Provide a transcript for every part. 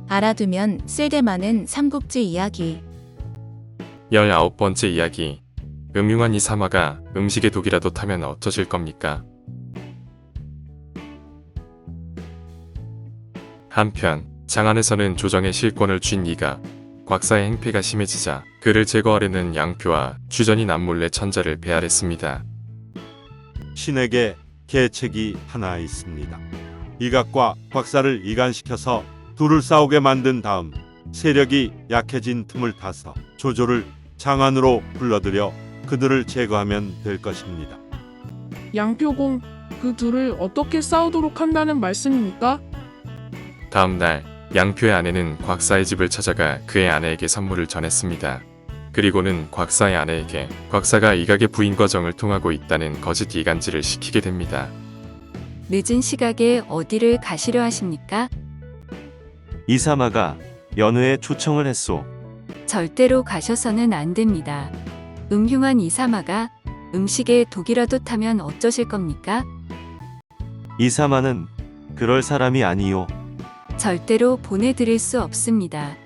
알아두면 쓸데많은 삼국지 이야기. 19번째 이야기. 음흉한 이 사마가 음식에 독이라도 타면 어쩌실 겁니까? 한편 장안에서는 조정의 실권을 쥔 이가 곽사의 행패가 심해지자 그를 제거하려는 양표와 주전이 남몰래 천자를 배알했습니다. 신에게 계책이 하나 있습니다. 이각과 곽사를 이간시켜서 둘을 싸우게 만든 다음 세력이 약해진 틈을 타서 조조를 장안으로 불러들여 그들을 제거하면 될 것입니다. 양표공, 그 둘을 어떻게 싸우도록 한다는 말씀입니까? 다음 날 양표의 아내는 곽사의 집을 찾아가 그의 아내에게 선물을 전했습니다. 그리고는 곽사의 아내에게 곽사가 이각의 부인과 정을 통하고 있다는 거짓 이간질을 시키게 됩니다. 늦은 시각에 어디를 가시려 하십니까? 이사마가 연회에 초청을 했소. 절대로 가셔서는 안 됩니다. 음흉한 이사마가 음식에 독이라도 타면 어쩌실 겁니까? 이사마는 그럴 사람이 아니요. 절대로 보내드릴 수 없습니다.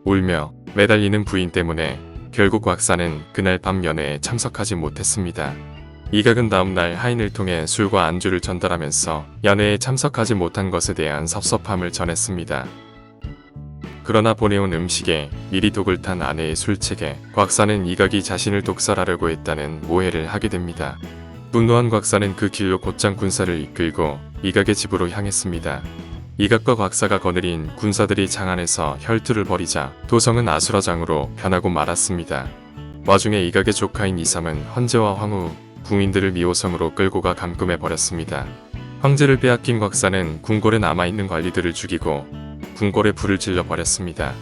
울며 매달리는 부인 때문에 결국 곽사는 그날 밤 연회에 참석하지 못했습니다. 이각은 다음날 하인을 통해 술과 안주를 전달하면서 연회에 참석하지 못한 것에 대한 섭섭함을 전했습니다. 그러나 보내온 음식에 미리 독을 탄 아내의 술책에 곽사는 이각이 자신을 독살하려고 했다는 오해를 하게 됩니다. 분노한 곽사는 그 길로 곧장 군사를 이끌고 이각의 집으로 향했습니다. 이각과 곽사가 거느린 군사들이 장안에서 혈투를 벌이자 도성은 아수라장으로 변하고 말았습니다. 와중에 이각의 조카인 이삼은 헌제와 황후, 궁인들을 미호성으로 끌고 가 감금해버렸습니다. 황제를 빼앗긴 곽사는 궁궐에 남아있는 관리들을 죽이고 궁궐에 불을 질러버렸습니다.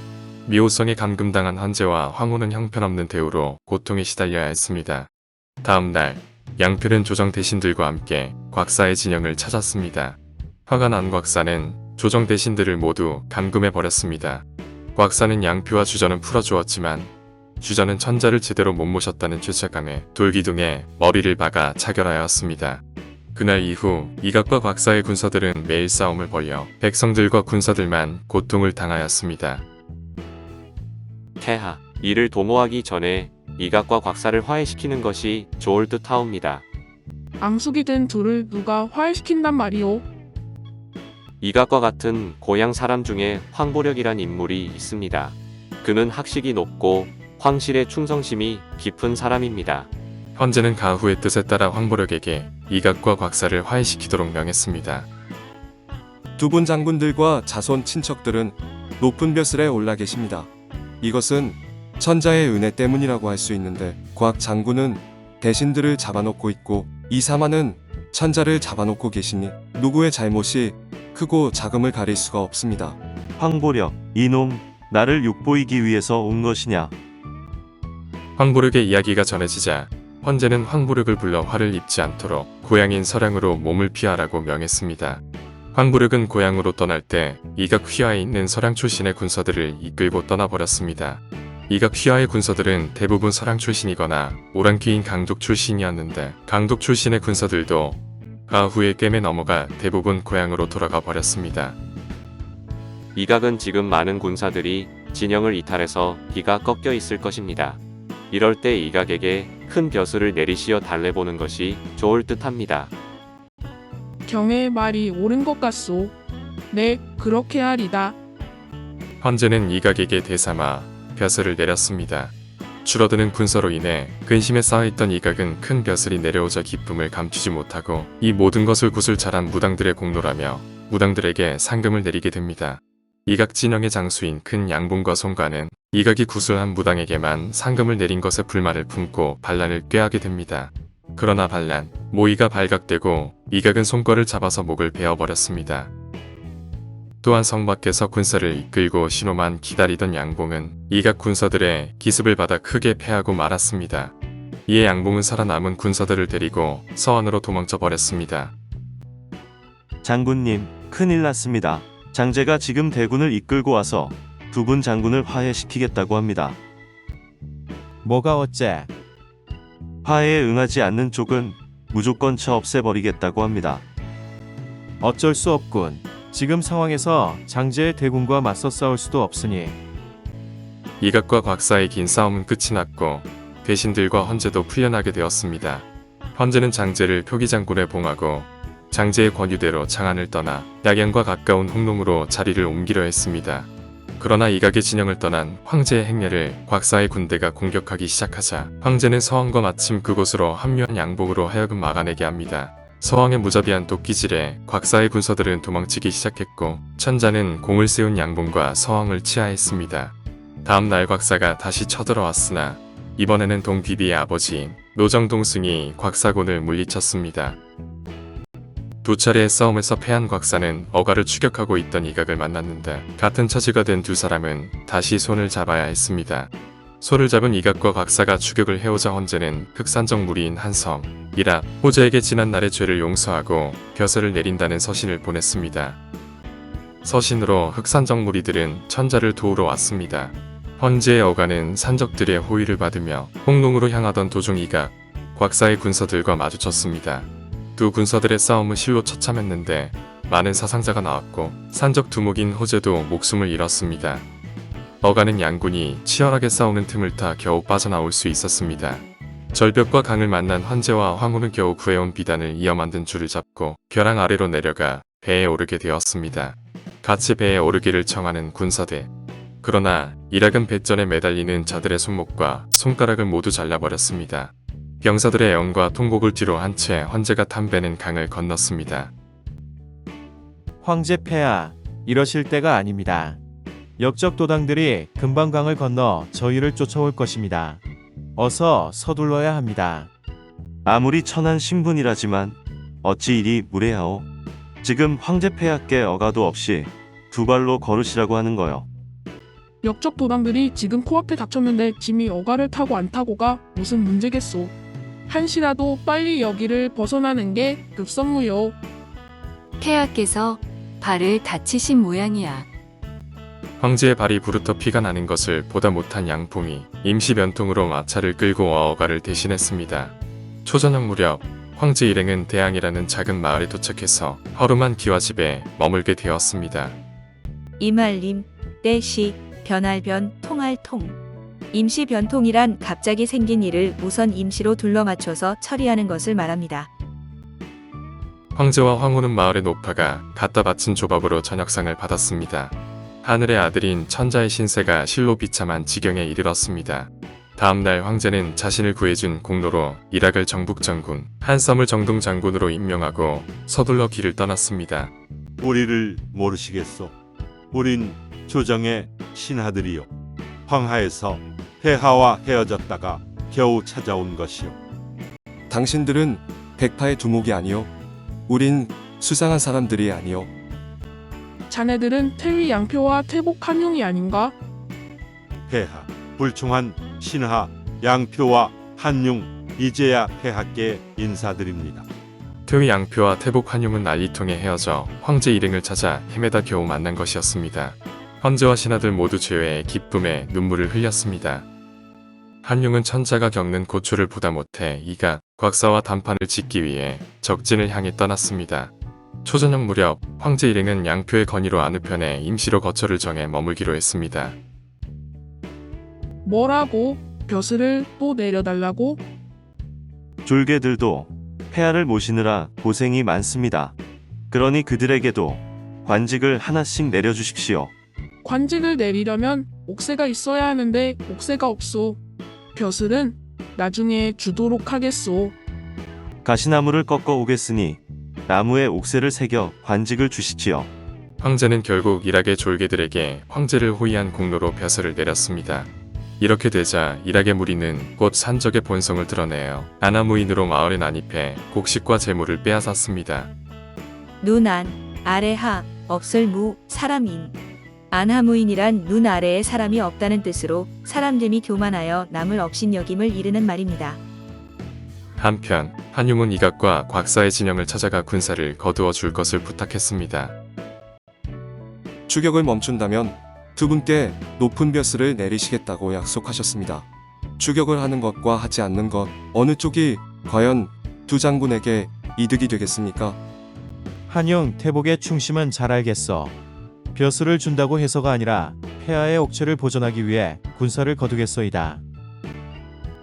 미호성에 감금당한 헌제와 황후는 형편없는 대우로 고통에 시달려야 했습니다. 다음 날 양표는 조정 대신들과 함께 곽사의 진영을 찾았습니다. 화가 난 곽사는 조정 대신들을 모두 감금해버렸습니다. 곽사는 양표와 주전은 풀어주었지만 주전은 천자를 제대로 못 모셨다는 죄책감에 돌기둥에 머리를 박아 차결하였습니다. 그날 이후 이각과 곽사의 군사들은 매일 싸움을 벌여 백성들과 군사들만 고통을 당하였습니다. 폐하, 이를 도모하기 전에 이각과 곽사를 화해시키는 것이 좋을 듯하옵니다. 앙숙이 된 둘을 누가 화해시킨단 말이오? 이각과 같은 고향 사람 중에 황보력이란 인물이 있습니다. 그는 학식이 높고 황실의 충성심이 깊은 사람입니다. 헌제는 가후의 뜻에 따라 황보력에게 이각과 곽사를 화해시키도록 명했습니다. 두 분 장군들과 자손 친척들은 높은 벼슬에 올라 계십니다. 이것은 천자의 은혜 때문이라고 할 수 있는데 곽 장군은 대신들을 잡아놓고 있고 이사마는 천자를 잡아놓고 계시니 누구의 잘못이 크고 작음을 가릴 수가 없습니다. 황보력, 이놈, 나를 욕보이기 위해서 온 것이냐? 황보력의 이야기가 전해지자 헌제는 황보력을 불러 화를 입지 않도록 고향인 서량으로 몸을 피하라고 명했습니다. 황보력은 고향으로 떠날 때 이각 휘하에 있는 서량 출신의 군사들을 이끌고 떠나버렸습니다. 이각 휘하의 군사들은 대부분 서량 출신이거나 오랑캐인 강독 출신이었는데 강독 출신의 군사들도 가후의 꿰매 넘어가 대부분 고향으로 돌아가 버렸습니다. 이각은 지금 많은 군사들이 진영을 이탈해서 기가 꺾여 있을 것입니다. 이럴 때 이각에게 큰 벼슬을 내리시어 달래보는 것이 좋을 듯합니다. 경애의 말이 옳은 것 같소. 네, 그렇게 하리다. 헌제는 이각에게 대삼아 벼슬을 내렸습니다. 줄어드는 군사로 인해 근심에 쌓여있던 이각은 큰 벼슬이 내려오자 기쁨을 감추지 못하고 이 모든 것을 구슬잘한 무당들의 공로라며 무당들에게 상금을 내리게 됩니다. 이각 진영의 장수인 큰 양분과 송가는 이각이 구슬한 무당에게만 상금을 내린 것에 불만을 품고 반란을 꾀하게 됩니다. 그러나 반란, 모의가 발각되고 이각은 손거를 잡아서 목을 베어버렸습니다. 또한 성 밖에서 군사를 이끌고 신호만 기다리던 양봉은 이각 군사들의 기습을 받아 크게 패하고 말았습니다. 이에 양봉은 살아남은 군사들을 데리고 서안으로 도망쳐 버렸습니다. 장군님, 큰일 났습니다. 장제가 지금 대군을 이끌고 와서 두 분 장군을 화해시키겠다고 합니다. 뭐가 어째? 화해에 응하지 않는 쪽은 무조건 쳐 없애버리겠다고 합니다. 어쩔 수 없군. 지금 상황에서 장제의 대군과 맞서 싸울 수도 없으니 이각과 곽사의 긴 싸움은 끝이 났고 대신들과 헌제도 풀려나게 되었습니다. 헌제는 장제를 표기장군에 봉하고 장제의 권유대로 장안을 떠나 약양과 가까운 홍농으로 자리를 옮기려 했습니다. 그러나 이각의 진영을 떠난 황제의 행렬을 곽사의 군대가 공격하기 시작하자 황제는 서왕과 마침 그곳으로 합류한 양봉으로 하여금 막아내게 합니다. 서왕의 무자비한 도끼질에 곽사의 군사들은 도망치기 시작했고 천자는 공을 세운 양봉과 서왕을 치하했습니다. 다음 날 곽사가 다시 쳐들어왔으나 이번에는 동비비의 아버지인 노정동승이 곽사군을 물리쳤습니다. 두 차례의 싸움에서 패한 곽사는 어가를 추격하고 있던 이각을 만났는데 같은 처지가 된 두 사람은 다시 손을 잡아야 했습니다. 손을 잡은 이각과 곽사가 추격을 해오자 헌제는 흑산적 무리인 한성, 이락, 호제에게 지난날의 죄를 용서하고 벼슬을 내린다는 서신을 보냈습니다. 서신으로 흑산적 무리들은 천자를 도우러 왔습니다. 헌제의 어가는 산적들의 호위를 받으며 홍농으로 향하던 도중 이각, 곽사의 군사들과 마주쳤습니다. 두 군사들의 싸움은 실로 처참했는데 많은 사상자가 나왔고 산적 두목인 호제도 목숨을 잃었습니다. 어가는 양군이 치열하게 싸우는 틈을 타 겨우 빠져나올 수 있었습니다. 절벽과 강을 만난 헌제와 황후는 겨우 구해온 비단을 이어 만든 줄을 잡고 벼랑 아래로 내려가 배에 오르게 되었습니다. 같이 배에 오르기를 청하는 군사들. 그러나 이락은 배전에 매달리는 자들의 손목과 손가락을 모두 잘라버렸습니다. 병사들의 애원과 통곡을 뒤로 한 채 헌제가 탄 배는 강을 건넜습니다. 황제 폐하, 이러실 때가 아닙니다. 역적 도당들이 금방 강을 건너 저희를 쫓아올 것입니다. 어서 서둘러야 합니다. 아무리 천한 신분이라지만 어찌 이리 무례하오. 지금 황제 폐하께 어가도 없이 두 발로 걸으시라고 하는 거요. 역적 도당들이 지금 코앞에 닥쳤는데 짐이 어가를 타고 안 타고가 무슨 문제겠소. 한시라도 빨리 여기를 벗어나는 게 급선무요. 폐하께서 발을 다치신 모양이야. 황제의 발이 부르터 피가 나는 것을 보다 못한 양봉이 임시 변통으로 마차를 끌고 어가를 대신했습니다. 초저녁 무렵 황제 일행은 대항이라는 작은 마을에 도착해서 허름한 기와집에 머물게 되었습니다. 이말림, 때시, 변할변, 통할통. 임시 변통이란 갑자기 생긴 일을 우선 임시로 둘러맞춰서 처리하는 것을 말합니다. 황제와 황후는 마을의 노파가 갖다 바친 조밥으로 저녁상을 받았습니다. 하늘의 아들인 천자의 신세가 실로 비참한 지경에 이르렀습니다. 다음날 황제는 자신을 구해준 공로로 이락을 정북장군, 한섬을 정동장군으로 임명하고 서둘러 길을 떠났습니다. 우리를 모르시겠소? 우린 조정의 신하들이요. 황하에서 폐하와 헤어졌다가 겨우 찾아온 것이요. 당신들은 백파의 두목이 아니요. 우린 수상한 사람들이 아니요. 자네들은 태위 양표와 태복 한용이 아닌가? 폐하, 불충한 신하 양표와 한용, 이제야 폐하께 인사드립니다. 퇴위 양표와 태복 한용은 난리통에 헤어져 황제 일행을 찾아 헤매다 겨우 만난 것이었습니다. 헌제와 신하들 모두 죄의 기쁨에 눈물을 흘렸습니다. 한용은 천자가 겪는 고초를 보다 못해 이각, 곽사와 단판을 짓기 위해 적진을 향해 떠났습니다. 초저녁 무렵 황제 일행은 양표의 건의로 어느 편에 임시로 거처를 정해 머물기로 했습니다. 뭐라고? 벼슬을 또 내려달라고? 졸개들도 폐하를 모시느라 고생이 많습니다. 그러니 그들에게도 관직을 하나씩 내려주십시오. 관직을 내리려면 옥새가 있어야 하는데 옥새가 없소. 벼슬은 나중에 주도록 하겠소. 가시나무를 꺾어 오겠으니 나무에 옥새를 새겨 관직을 주시지요. 황제는 결국 이락의 졸개들에게 황제를 호위한 공로로 벼슬을 내렸습니다. 이렇게 되자 이락의 무리는 곧 산적의 본성을 드러내어 아나무인으로 마을에 난입해 곡식과 재물을 빼앗았습니다. 눈안, 아래하, 없을무, 사람인. 안하무인이란 눈 아래에 사람이 없다는 뜻으로 사람됨이 교만하여 남을 업신여김을 이르는 말입니다. 한편 한용은 이각과 곽사의 진영을 찾아가 군사를 거두어 줄 것을 부탁했습니다. 추격을 멈춘다면 두 분께 높은 벼슬을 내리시겠다고 약속하셨습니다. 추격을 하는 것과 하지 않는 것, 어느 쪽이 과연 두 장군에게 이득이 되겠습니까? 한용 태복의 충심은 잘 알겠어. 벼슬을 준다고 해서가 아니라 폐하의 옥체를 보존하기 위해 군사를 거두겠소이다.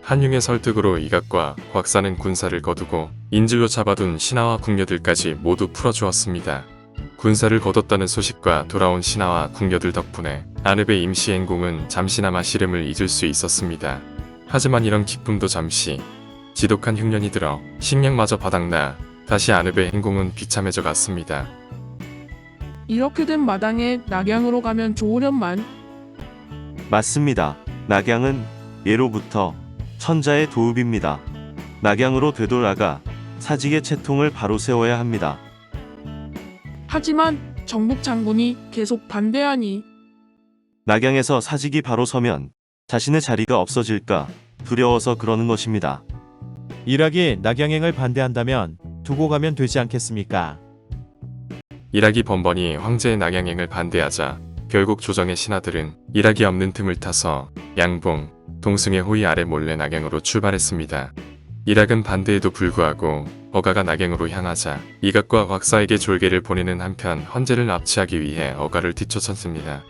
한융의 설득으로 이각과 곽사는 군사를 거두고 인질로 잡아둔 신하와 궁녀들까지 모두 풀어주었습니다. 군사를 거뒀다는 소식과 돌아온 신하와 궁녀들 덕분에 안읍의 임시 행궁은 잠시나마 시름을 잊을 수 있었습니다. 하지만 이런 기쁨도 잠시, 지독한 흉년이 들어 식량마저 바닥나 다시 안읍의 행궁은 비참해져 갔습니다. 이렇게 된 마당에 낙양으로 가면 좋으련만. 맞습니다. 낙양은 예로부터 천자의 도읍입니다. 낙양으로 되돌아가 사직의 채통을 바로 세워야 합니다. 하지만 정복 장군이 계속 반대하니. 낙양에서 사직이 바로 서면 자신의 자리가 없어질까 두려워서 그러는 것입니다. 일학이 낙양행을 반대한다면 두고 가면 되지 않겠습니까? 일학이 번번이 황제의 낙양행을 반대하자 결국 조정의 신하들은 일학이 없는 틈을 타서 양봉, 동승의 호위 아래 몰래 낙양으로 출발했습니다. 일학은 반대에도 불구하고 어가가 낙양으로 향하자 이각과 곽사에게 졸개를 보내는 한편 헌제를 납치하기 위해 어가를 뒤쫓았습니다.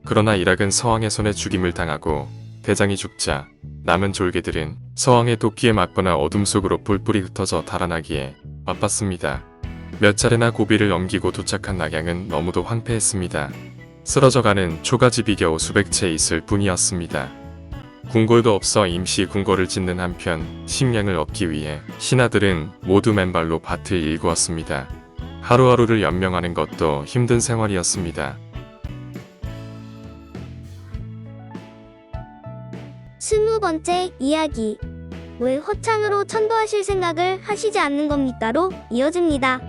그러나 일학은 서왕의 손에 죽임을 당하고 대장이 죽자 남은 졸개들은 서왕의 도끼에 맞거나 어둠 속으로 뿔뿔이 흩어져 달아나기에 바빴습니다. 몇 차례나 고비를 넘기고 도착한 낙양은 너무도 황폐했습니다. 쓰러져가는 초가집이 겨우 수백 채 있을 뿐이었습니다. 궁궐도 없어 임시 궁궐을 짓는 한편 식량을 얻기 위해 신하들은 모두 맨발로 밭을 일구었습니다. 하루하루를 연명하는 것도 힘든 생활이었습니다. 20번째 이야기. 왜 허창으로 천도하실 생각을 하시지 않는 겁니까로 이어집니다.